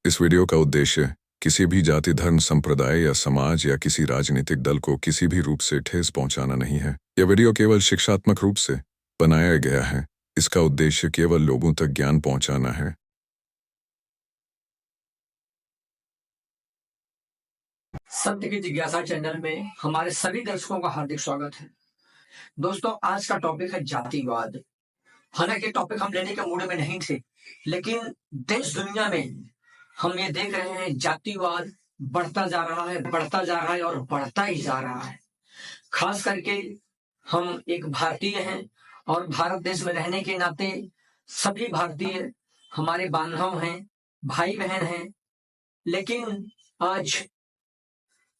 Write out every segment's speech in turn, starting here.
इस वीडियो का उद्देश्य किसी भी जाति, धर्म, संप्रदाय या समाज या किसी राजनीतिक दल को किसी भी रूप से ठेस पहुंचाना नहीं है। यह वीडियो केवल शिक्षात्मक रूप से बनाया गया है। इसका उद्देश्य केवल लोगों तक ज्ञान पहुंचाना है। सत्य की जिज्ञासा चैनल में हमारे सभी दर्शकों का हार्दिक स्वागत है। दोस्तों, आज का टॉपिक है जातिवाद। हालांकि टॉपिक हम लेने के मूड में नहीं थे, लेकिन देश दुनिया में हम ये देख रहे हैं जातिवाद बढ़ता जा रहा है, बढ़ता जा रहा है और बढ़ता ही जा रहा है। खास करके हम एक भारतीय हैं और भारत देश में रहने के नाते सभी भारतीय हमारे बांधव हैं, भाई बहन हैं। लेकिन आज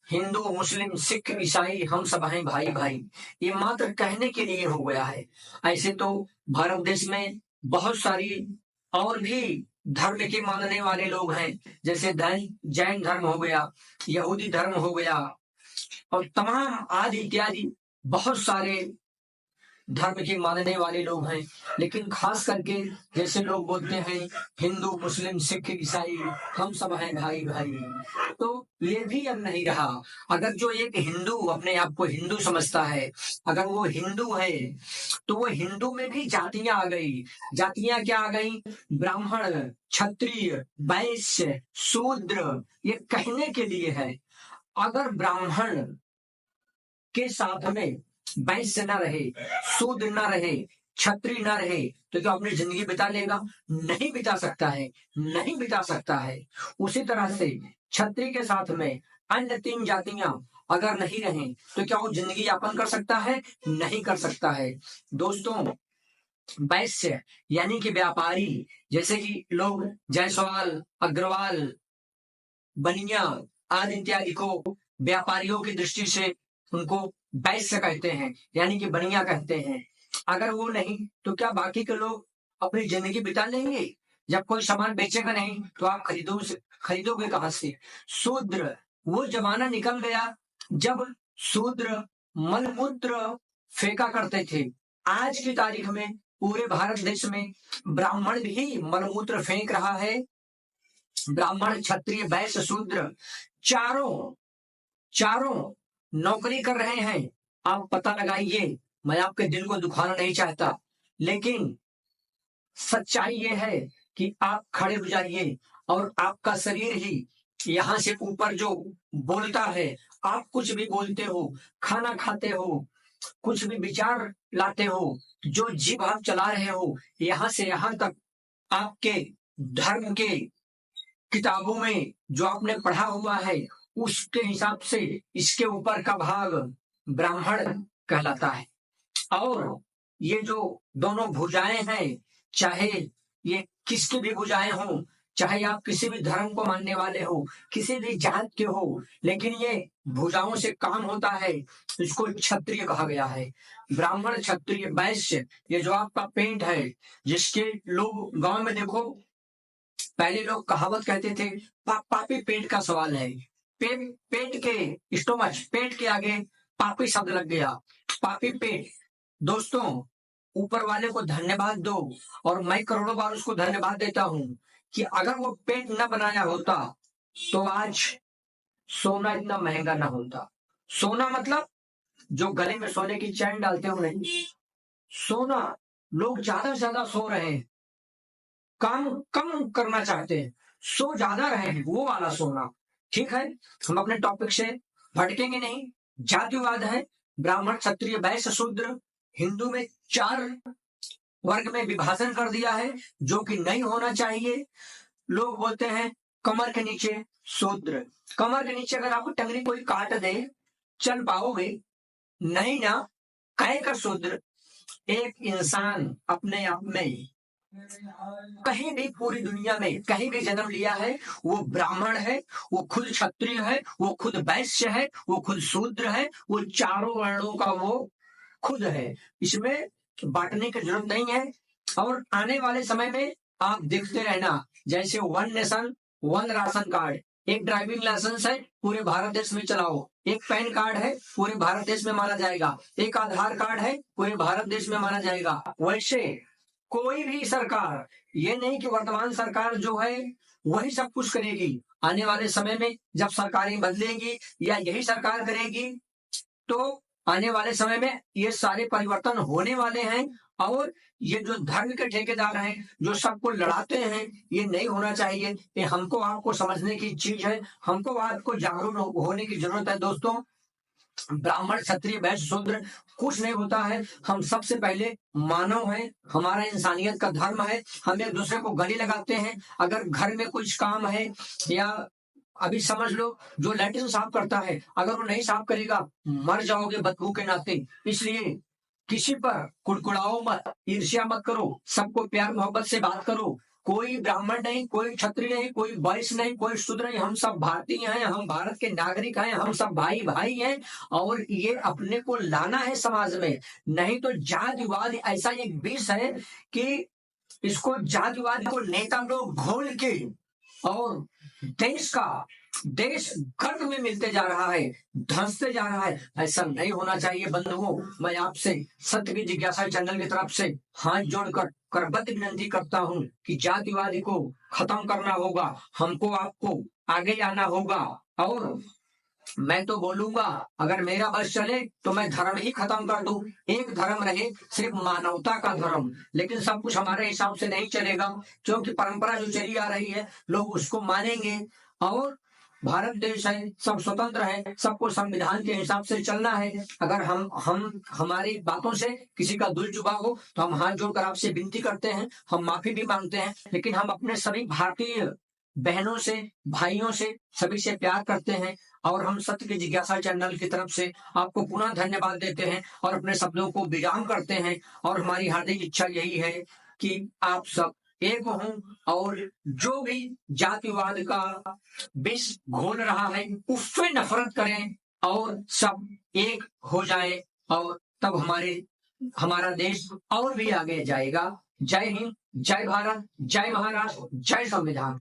हिंदू, मुस्लिम, सिख, ईसाई हम सब हैं भाई भाई, ये मात्र कहने के लिए हो गया है। ऐसे तो भारत देश में बहुत सारी और भी धर्म के मानने वाले लोग हैं, जैसे जैन धर्म हो गया, यहूदी धर्म हो गया और तमाम आदि इत्यादि बहुत सारे धर्म के मानने वाले लोग हैं। लेकिन खास करके जैसे लोग बोलते हैं हिंदू, मुस्लिम, सिख, ईसाई हम सब हैं भाई भाई, तो ये भी अब नहीं रहा। अगर जो एक हिंदू अपने आप को हिंदू समझता है, अगर वो हिंदू है, तो वो हिंदू में भी जातियां आ गई। जातियां क्या आ गई? ब्राह्मण, क्षत्रिय, वैश्य, शूद्र, ये कहने के लिए है। अगर ब्राह्मण के साथ में वैश्य न रहे, शूद्र न रहे, क्षत्रिय न रहे, तो क्या अपनी जिंदगी बिता लेगा? नहीं बिता सकता है, नहीं बिता सकता है। उसी तरह से क्षत्रिय के साथ में अन्य तीन जातियां अगर नहीं रहे, तो क्या वो जिंदगी यापन कर सकता है? नहीं कर सकता है। दोस्तों, वैश्य यानी कि व्यापारी, जैसे कि लोग जायसवाल, अग्रवाल, बनिया आदि इत्यादि को व्यापारियों की दृष्टि से उनको वैश्य कहते हैं, यानी कि बनिया कहते हैं। अगर वो नहीं, तो क्या बाकी के लोग अपनी जिंदगी बिता लेंगे? जब कोई सामान बेचेगा नहीं, तो आप खरीदोगे कहां से? शूद्र, वो जमाना निकल गया जब शूद्र मलमूत्र फेंका करते थे। आज की तारीख में पूरे भारत देश में ब्राह्मण भी मलमूत्र फेंक रहा है। ब्राह्मण, क्षत्रिय, वैश्य, शूद्र चारों नौकरी कर रहे हैं। आप पता लगाइए, मैं आपके दिल को दुखाना नहीं चाहता, लेकिन सच्चाई ये है कि आप खड़े हो जाइए और आपका शरीर ही यहाँ से ऊपर जो बोलता है, आप कुछ भी बोलते हो, खाना खाते हो, कुछ भी विचार लाते हो, जो जीभ आप चला रहे हो, यहाँ से यहाँ तक आपके धर्म के किताबों में जो आपने पढ़ा हुआ है, उसके हिसाब से इसके ऊपर का भाग ब्राह्मण कहलाता है। और ये जो दोनों भुजाएं हैं, चाहे ये किसकी भी भुजाएं हो, चाहे आप किसी भी धर्म को मानने वाले हो, किसी भी जात के हो, लेकिन ये भुजाओं से काम होता है, इसको क्षत्रिय कहा गया है। ब्राह्मण, क्षत्रिय, वैश्य, ये जो आपका पेट है, जिसके लोग गांव में देखो, पहले लोग कहावत कहते थे, पापी पेट का सवाल है। पेट के स्टोमच, पेट के आगे पापी शब्द लग गया, पापी पेट। दोस्तों, ऊपर वाले को धन्यवाद दो, और मैं करोड़ों बार उसको धन्यवाद देता हूं कि अगर वो पेट न बनाया होता तो आज सोना इतना महंगा ना होता। सोना मतलब जो गले में सोने की चैन डालते हो, नहीं, सोना। लोग ज्यादा से ज्यादा सो रहे हैं, काम कम करना चाहते हैं, सो ज्यादा रहे हैं, वो वाला सोना। ठीक है, हम अपने टॉपिक से भटकेंगे नहीं। जातिवाद है, ब्राह्मण, क्षत्रिय, वैश्य, शूद्र। हिंदू में 4 वर्ग में विभाजन कर दिया है, जो कि नहीं होना चाहिए। लोग बोलते हैं कमर के नीचे शूद्र। कमर के नीचे अगर आपको टंगरी कोई काट दे, चल पाओगे? नहीं ना। कहे का शूद्र? एक इंसान अपने आप में कहीं भी पूरी दुनिया में कहीं भी जन्म लिया है, वो ब्राह्मण है, वो खुद क्षत्रिय है, वो खुद वैश्य है, वो खुद शूद्र है, वो चारों वर्णों का वो खुद है। इसमें बांटने की जरूरत नहीं है। और आने वाले समय में आप देखते रहना, जैसे 1 नेशन 1 राशन कार्ड, एक ड्राइविंग लाइसेंस है, पूरे भारत देश में चलाओ। एक पैन कार्ड है, पूरे भारत देश में माना जाएगा। एक आधार कार्ड है, पूरे भारत देश में माना जाएगा। वैसे कोई भी सरकार, ये नहीं कि वर्तमान सरकार जो है वही सब कुछ करेगी। आने वाले समय में जब सरकारें बदलेंगी या यही सरकार करेगी, तो आने वाले समय में ये सारे परिवर्तन होने वाले हैं। और ये जो धर्म के ठेकेदार हैं, जो सबको लड़ाते हैं, ये नहीं होना चाहिए। ये हमको आपको समझने की चीज है, हमको आपको जागरूक होने की जरूरत है। दोस्तों, ब्राह्मण क्षत्रिय वैश्य शूद्र कुछ नहीं होता है, हम सबसे पहले मानव हैं, हमारा इंसानियत का धर्म है। हम एक दूसरे को गले लगाते हैं। अगर घर में कुछ काम है, या अभी समझ लो जो लैट्रिन साफ करता है, अगर वो नहीं साफ करेगा, मर जाओगे बदबू के नाते। इसलिए किसी पर कुड़कुड़ाओ मत, ईर्ष्या मत करो, सबको प्यार मोहब्बत से बात करो। कोई ब्राह्मण नहीं, कोई क्षत्रिय नहीं, कोई वैश्य नहीं, कोई शूद्र नहीं, हम सब भारतीय हैं, हम भारत के नागरिक हैं, हम सब भाई भाई हैं। और ये अपने को लाना है समाज में। नहीं तो जातिवाद ऐसा एक विष है कि इसको जातिवाद को नेता लोग घोल के और देश गर्भ में मिलते जा रहा है, धंसते जा रहा है। ऐसा नहीं होना चाहिए बंधुओं। मैं आपसे सत्य की जिज्ञासा चैनल की तरफ से हाथ जोड़कर करबद्ध विनती करता हूं कि जातिवादी को खत्म करना होगा, हमको आपको आगे आना होगा। और मैं तो बोलूंगा, अगर मेरा बस चले तो मैं धर्म ही खत्म कर दूं। एक धर्म रहे, सिर्फ मानवता का धर्म। लेकिन सब कुछ हमारे हिसाब से नहीं चलेगा, क्योंकि परंपरा जो चली आ रही है लोग उसको मानेंगे। और भारत देश है, सब स्वतंत्र है, सबको संविधान के हिसाब से चलना है। अगर हम हमारी बातों से किसी का दिल चुभा हो तो हम हाथ जोड़कर आपसे विनती करते हैं, हम माफी भी मांगते हैं। लेकिन हम अपने सभी भारतीय बहनों से, भाइयों से, सभी से प्यार करते हैं। और हम सत्य की जिज्ञासा चैनल की तरफ से आपको पुनः धन्यवाद देते हैं और अपने शब्दों को विराम करते हैं। और हमारी हार्दिक इच्छा यही है कि आप सब एक हों, और जो भी जातिवाद का विष घोल रहा है उससे नफरत करें और सब एक हो जाए, और तब हमारा देश और भी आगे जाएगा। जय हिंद, जय भारत, जय महाराष्ट्र, जय संविधान।